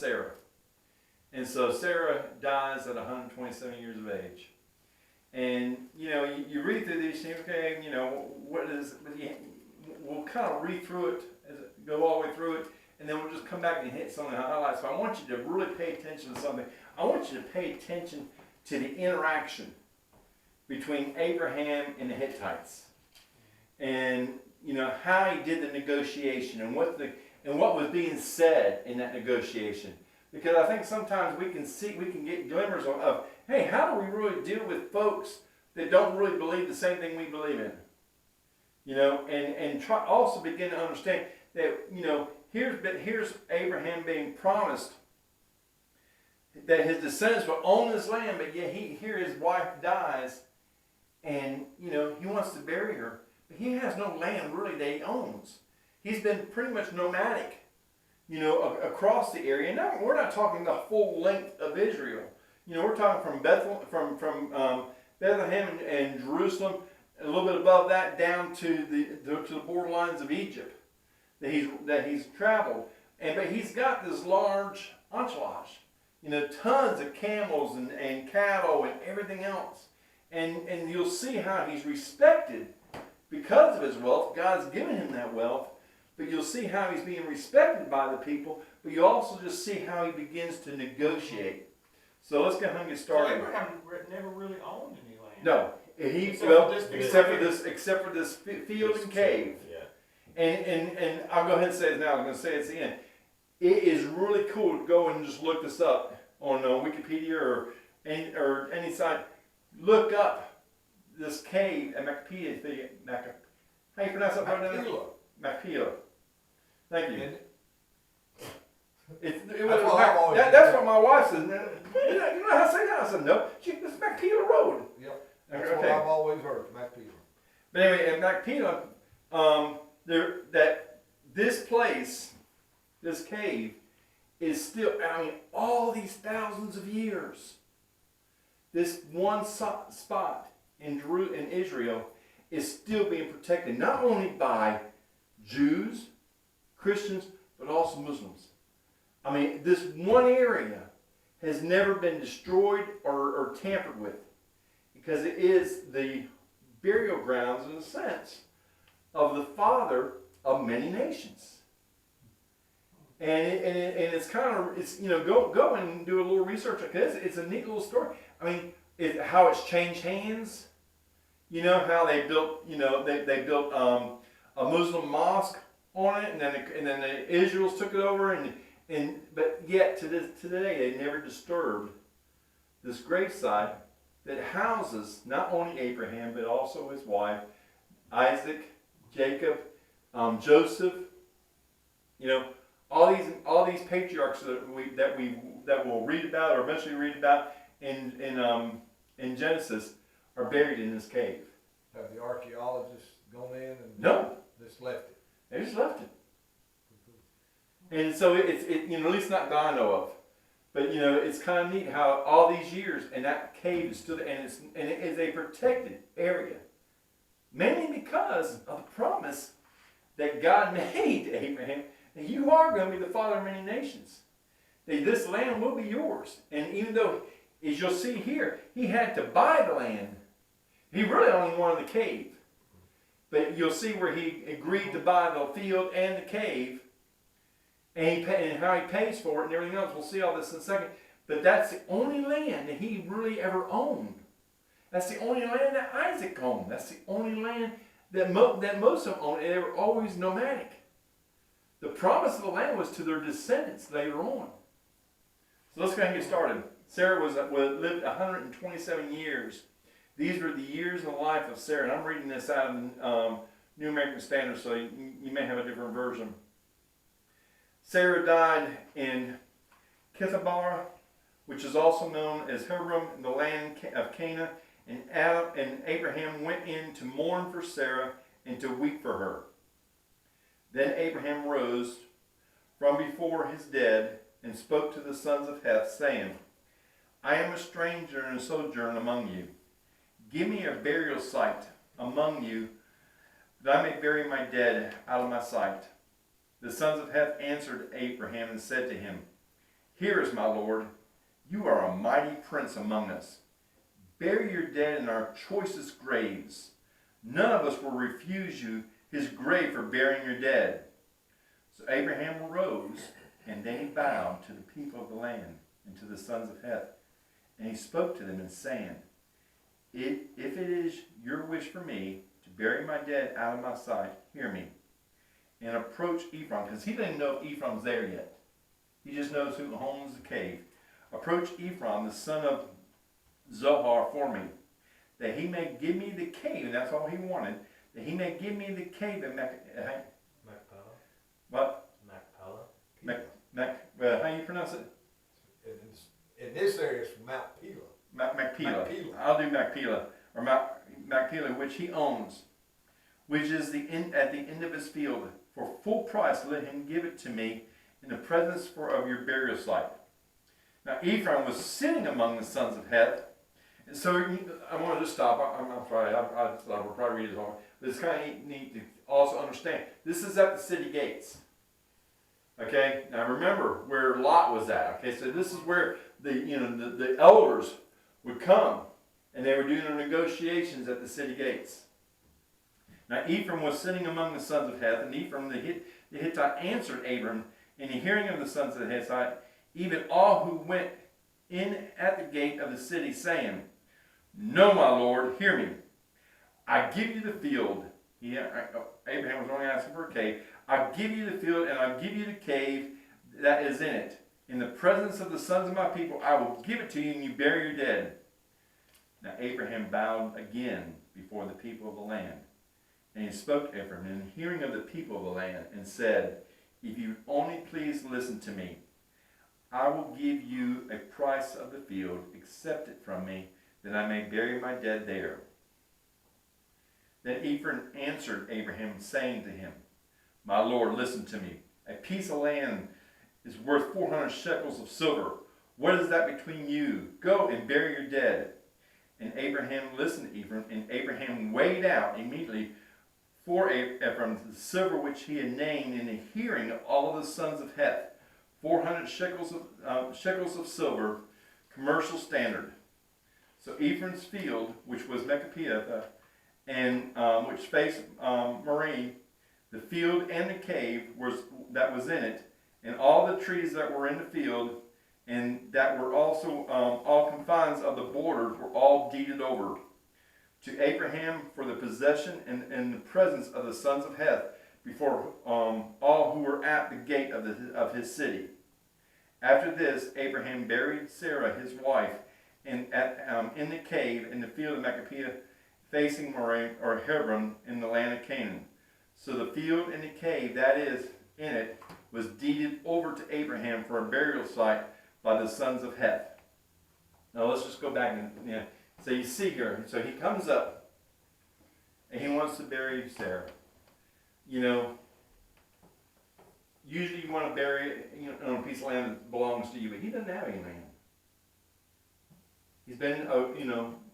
Sarah. And so Sarah dies at 127 years of age. And, you read through these things, okay, what is, we'll kind of read through it, go all the way through it, and then we'll just come back and hit some of the highlights. But I want you to really pay attention to something. I want you to pay attention to the interaction between Abraham and the Hittites. And, how he did the negotiation and what was being said in that negotiation. Because I think sometimes we can get glimmers of, hey, how do we really deal with folks that don't really believe the same thing we believe in? And try also begin to understand that, here's Abraham being promised that his descendants will own this land, but yet here his wife dies, and, he wants to bury her. But he has no land really that he owns. He's been pretty much nomadic, across the area. Now, we're not talking the full length of Israel. We're talking from Bethlehem and Jerusalem, a little bit above that, down to the borderlines of Egypt that he's traveled. But he's got this large entourage, tons of camels and cattle and everything else. And you'll see how he's respected because of his wealth. God's given him that wealth. But you'll see how he's being respected by the people. But you also just see how he begins to negotiate. So let's go ahead and get started. So Abraham never really owned any land. No, except for this field and cave. Yeah. And I'll go ahead and say it now. I'm going to say it at the end. It is really cool to go and just look this up on Wikipedia or any site. Look up this cave at Macpeia. How you pronounce that? Macpeia. Thank you. That's what my wife says. You know how to say that? I said, no. It's Macpeia Road. Yep. That's what I've always heard, Macpeia. But anyway, at Macpeia, this place, this cave, is still, all these thousands of years, this one spot in Israel is still being protected, not only by Jews, Christians, but also Muslims. This one area has never been destroyed or tampered with, because it is the burial grounds, in a sense, of the father of many nations. And it's kind of, go and do a little research, because it's a neat little story. How it's changed hands. How they built, they built a Muslim mosque on it, and then the Israels took it over, but yet to today they never disturbed this gravesite that houses not only Abraham but also his wife, Isaac, Jacob, Joseph. All these patriarchs that we'll read about or eventually read about in Genesis are buried in this cave. Have the archaeologists gone in and just left it? They just left it. And so it's at least not that I know of. But it's kind of neat how all these years and that cave is still there, and it is a protected area. Mainly because of the promise that God made to Abraham, that you are going to be the father of many nations. That this land will be yours. And even though, as you'll see here, he had to buy the land. He really only wanted the cave. But you'll see where he agreed to buy the field and the cave, and how he pays for it and everything else. We'll see all this in a second. But that's the only land that he really ever owned. That's the only land that Isaac owned. That's the only land that most of them owned. And they were always nomadic. The promise of the land was to their descendants later on. So let's go ahead and get started. Sarah lived 127 years. These were the years in the life of Sarah. And I'm reading this out of New American Standard, so you may have a different version. Sarah died in Kithabar, which is also known as Hebron, in the land of Canaan. And Abraham went in to mourn for Sarah and to weep for her. Then Abraham rose from before his dead and spoke to the sons of Heth, saying, I am a stranger and a sojourner among you. Give me a burial site among you, that I may bury my dead out of my sight. The sons of Heth answered Abraham and said to him, Hear us, my Lord. You are a mighty prince among us. Bury your dead in our choicest graves. None of us will refuse you his grave for burying your dead. So Abraham arose, and then he bowed to the people of the land and to the sons of Heth. And he spoke to them and saying, if it is your wish for me to bury my dead out of my sight, hear me. And approach Ephron, because he doesn't know if Ephron's there yet. He just knows who owns the cave. Approach Ephron, the son of Zohar, for me, that he may give me the cave, and that's all he wanted, that he may give me the cave at Machpelah. What? Machpelah. How do you pronounce it? In this area, it's Mount Pelah. Machpelah. Machpelah. I'll do Machpelah, or Machpelah, which he owns, which is at the end of his field. For full price let him give it to me in the presence of your burial site. Now Ephraim was sitting among the sons of Heth. And so I want to just stop. I'm sorry, I will probably read it all. But it's kind of neat to also understand. This is at the city gates. Okay, now remember where Lot was at. Okay, so this is where the elders would come, and they were doing their negotiations at the city gates. Now Ephraim was sitting among the sons of Heth, and Ephraim the Hittite answered Abram in the hearing of the sons of the Hittite, even all who went in at the gate of the city, saying, No, my Lord, hear me. I give you the field. Abraham was only asking for a cave. I give you the field, and I give you the cave that is in it. In the presence of the sons of my people, I will give it to you, and you bury your dead. Now Abraham bowed again before the people of the land. And he spoke to Ephraim in the hearing of the people of the land, and said, If you only please listen to me, I will give you a price of the field. Accept it from me, that I may bury my dead there. Then Ephraim answered Abraham, saying to him, My Lord, listen to me. A piece of land is worth 400 shekels of silver. What is that between you? Go and bury your dead. And Abraham listened to Ephraim, and Abraham weighed out immediately for Ephraim the silver which he had named in the hearing of all of the sons of Heth, 400 shekels of silver, commercial standard. So Ephraim's field, which was Machpelah, and which faced Marty, the field and the cave that was in it, and all the trees that were in the field, and that were also all confines of the borders, were all deeded over to Abraham for the possession and the presence of the sons of Heth before all who were at the gate of his city. After this, Abraham buried Sarah, his wife, in the cave in the field of Machpelah, facing Marty, or Hebron, in the land of Canaan. So the field and the cave that is in it was deeded over to Abraham for a burial site by the sons of Heth. Now let's just go back and so you see here. So he comes up and he wants to bury Sarah. Usually you want to bury it on a piece of land that belongs to you, but he doesn't have any land. He's been,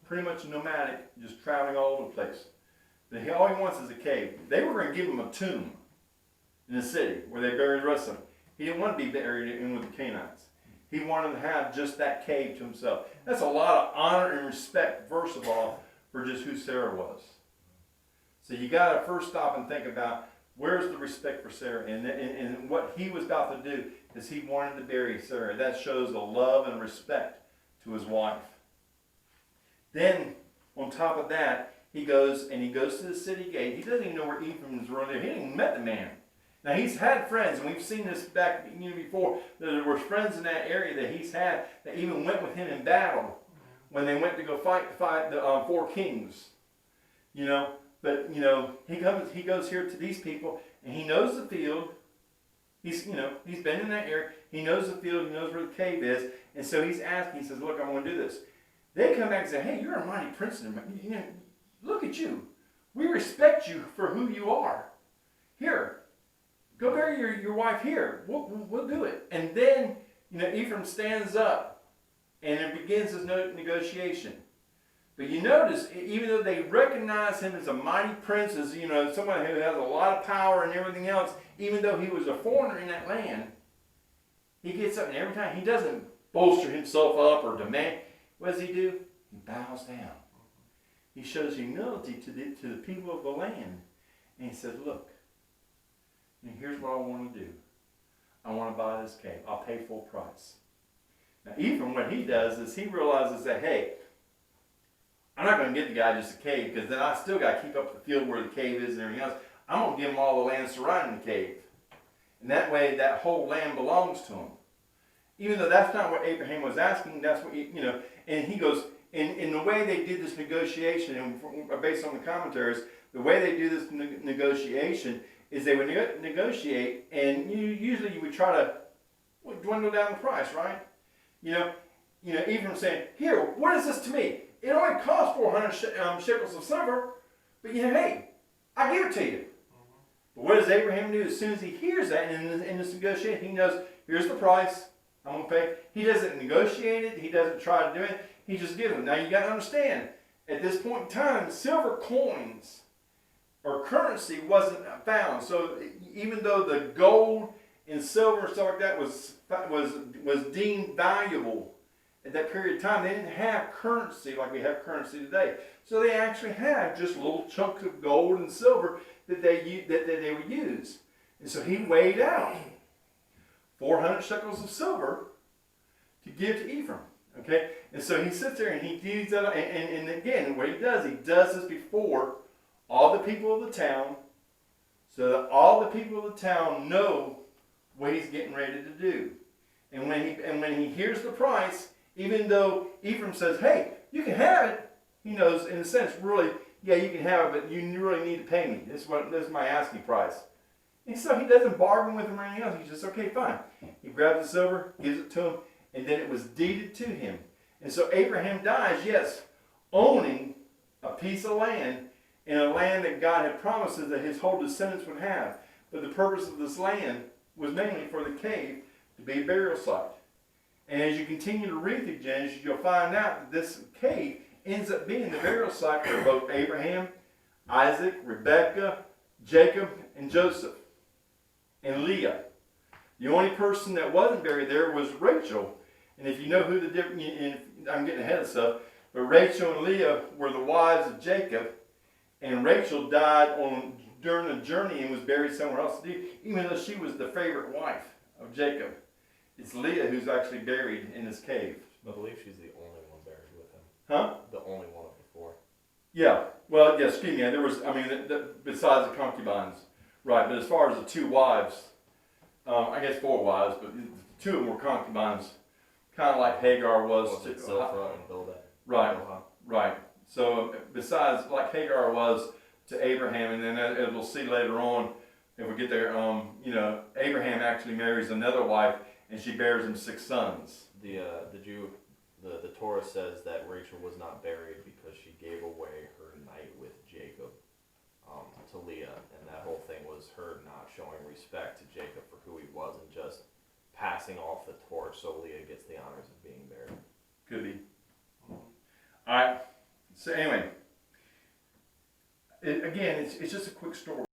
pretty much nomadic, just traveling all over the place. But all he wants is a cave. They were going to give him a tomb in the city where they buried the rest of them. He didn't want to be buried in with the Canaanites. He wanted to have just that cave to himself. That's a lot of honor and respect, first of all, for just who Sarah was. So you got to first stop and think about where's the respect for Sarah, and what he was about to do is he wanted to bury Sarah. That shows the love and respect to his wife. Then, on top of that, he goes to the city gate. He doesn't even know where Ephraim is running there. He hadn't even met the man. Now, he's had friends, and we've seen this back before. There were friends in that area that he's had that even went with him in battle when they went to go fight the 4 kings. But he goes here to these people, and he knows the field. He's been in that area. He knows the field. He knows where the cave is, and so he's asking. He says, "Look, I'm going to do this." They come back and say, "Hey, you're a mighty prince. Look at you. We respect you for who you are. Here, go bury your wife here. We'll do it." And then Ephraim stands up, and it begins his negotiation. But you notice, even though they recognize him as a mighty prince, as someone who has a lot of power and everything else, even though he was a foreigner in that land, He gets up and every time, he doesn't bolster himself up or demand. What does he do? He bows down. He shows humility to the people of the land. And he says, look, here's what I want to do. I want to buy this cave. I'll pay full price. Now, Ephraim, what he does is he realizes that, hey, I'm not going to get the guy just a cave, because then I still got to keep up the field where the cave is and everything else. I'm going to give him all the land surrounding the cave. And that way, that whole land belongs to him. Even though that's not what Abraham was asking, that's what, and he goes, in the way they did this negotiation, and based on the commentaries, the way they do this negotiation is they would negotiate, and usually you would try to dwindle down the price, right? Ephraim saying, here, what is this to me? It only costs 400 shekels of silver, but hey, I give it to you. But what does Abraham do? As soon as he hears that in this negotiation, he knows, here's the price, I'm going to pay. He doesn't negotiate it, he doesn't try to do it, he just gives it. Now you got to understand, at this point in time, silver coins or currency wasn't found. So even though the gold and silver and stuff like that was deemed valuable at that period of time, they didn't have currency like we have currency today. So they actually had just little chunks of gold and silver that they would use. And so he weighed out 400 shekels of silver to give to Ephraim. Okay? And so he sits there and he deeds that, and again, what he does this before all the people of the town, so that all the people of the town know what he's getting ready to do. And when he hears the price, even though Ephraim says, hey, you can have it, he knows, in a sense, really, yeah, you can have it, but you really need to pay me. This is my asking price. And so he doesn't bargain with him or anything else. He's just, okay, fine. He grabs the silver, gives it to him, and then it was deeded to him. And so Abraham dies, yes, owning a piece of land, in a land that God had promised that his whole descendants would have. But the purpose of this land was mainly for the cave to be a burial site. And as you continue to read through Genesis, you'll find out that this cave ends up being the burial site for both Abraham, Isaac, Rebekah, Jacob, and Joseph, and Leah. The only person that wasn't buried there was Rachel. And if you know who the different, I'm getting ahead of stuff, but Rachel and Leah were the wives of Jacob, and Rachel died during the journey and was buried somewhere else, even though she was the favorite wife of Jacob. It's Leah who's actually buried in this cave. I believe she's the only one buried with him. Huh? The only one of the four. Yeah. Well, yeah, excuse me. There was, besides the concubines. Right, but as far as the two wives, I guess four wives, but two of them were concubines, kind of like Hagar was to Zilpah and Bilhah. Right, right. So besides, like Hagar was to Abraham, and then as we'll see later on, if we get there, Abraham actually marries another wife, and she bears him 6 sons. The Torah says that Rachel was not buried because she gave away her night with Jacob to Leah, and that whole thing was her not showing respect to Jacob for who he was and just passing off the torch so Leah gets the honors of being buried. Could be. All right. So anyway, it's just a quick story.